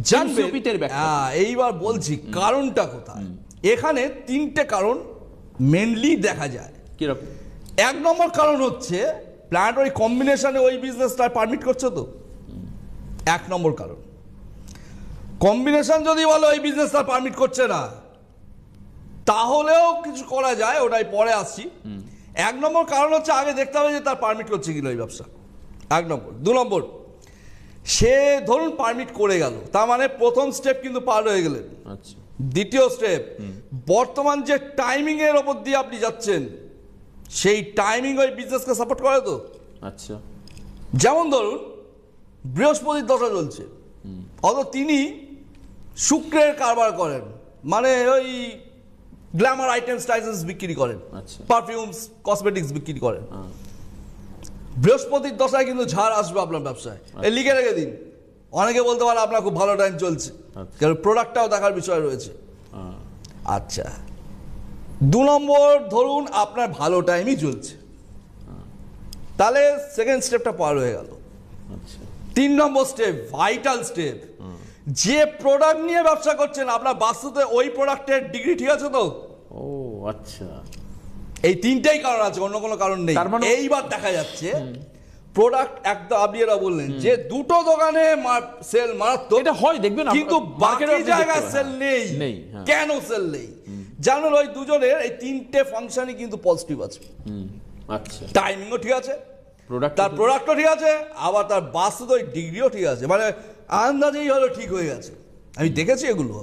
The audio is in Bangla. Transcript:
জানবেন। পিতের ব্যাখ্যা। এইবার বলছি কারণটা কোথায়। এখানে তিনটে কারণ মেনলি দেখা যায়। কিরকম? এক নম্বর কারণ হচ্ছে প্ল্যান্ট ওই কম্বিনেশনে ওই বিজনেসটা পারমিট করছে তো, এক নম্বর কারণ। কম্বিনেশন যদি বলো ওই বিজনেসটা পারমিট করছে না, তাহলেও কিছু করা যায়, ওটাই পরে আসছি। এক নম্বর কারণ হচ্ছে আগে দেখতে হবে যে তার পারমিট করছে কিনা ওই ব্যবসা, এক নম্বর। দু নম্বর, সে ধরুন পারমিট করে গেল, তার মানে প্রথম স্টেপ কিন্তু পার হয়ে গেলেন। আচ্ছা, দ্বিতীয় স্টেপ, বর্তমান যে টাইমিং এর ওপর দিয়ে আপনি যাচ্ছেন সেই টাইমিং ওই বিজনেসকে সাপোর্ট করে তো। আচ্ছা, যেমন ধরুন বৃহস্পতির দশা চলছে, অত তিনি শুক্রের কারবার করেন, মানে ওই গ্ল্যামার আইটেমস টাইটেমস বিক্রি করেন, আচ্ছা। পারফিউমস কসমেটিক্স বিক্রি করেন। বৃহস্পতির দশায় কিন্তু ঝড় আসবে আপনার ব্যবসায়, এই লিখে রেখে দিন। অনেকে বলতে পারে আপনার খুব ভালো টাইম চলছে, আচ্ছা। কারণ প্রোডাক্টটাও দেখার বিষয় রয়েছে। হ্যাঁ, আচ্ছা, দু নম্বর ধরুন আপনার ভালো টাইমই চলছে, তাহলে সেকেন্ড স্টেপটা পার হয়ে গেল। আচ্ছা, তিন নম্বর স্টেপ, ভাইটাল স্টেপ, যে প্রোডাক্ট নিয়ে ব্যবসা করছেন আপনার বাস্তুতে ওই প্রোডাক্টের ডিগ্রি ঠিক আছে তো। ও আচ্ছা, এই তিনটাই কারণ আছে, অন্য কোনো কারণ নেই। তার মানে- এইবার দেখা যাচ্ছে প্রোডাক্ট একদম আপনি এরা বললেন যে দুটো দোকানে সেল মারাত্মক, এটা হয় দেখবেন, কিন্তু বাকি জায়গায় সেল নেই। নেই, হ্যাঁ। কেন সেল নেই? জানেন ওই দুজনের এই তিনটে ফাংশনই কিন্তু পজিটিভ আছে। আচ্ছা, টাইমিংও ঠিক আছে, প্রোডাক্ট তার প্রোডাক্টও ঠিক আছে, আবার তার বাস্তু ওই ডিগ্রিও ঠিক আছে, মানে আন্দাজেই হলো ঠিক হয়ে গেছে। আমি দেখেছি এগুলো,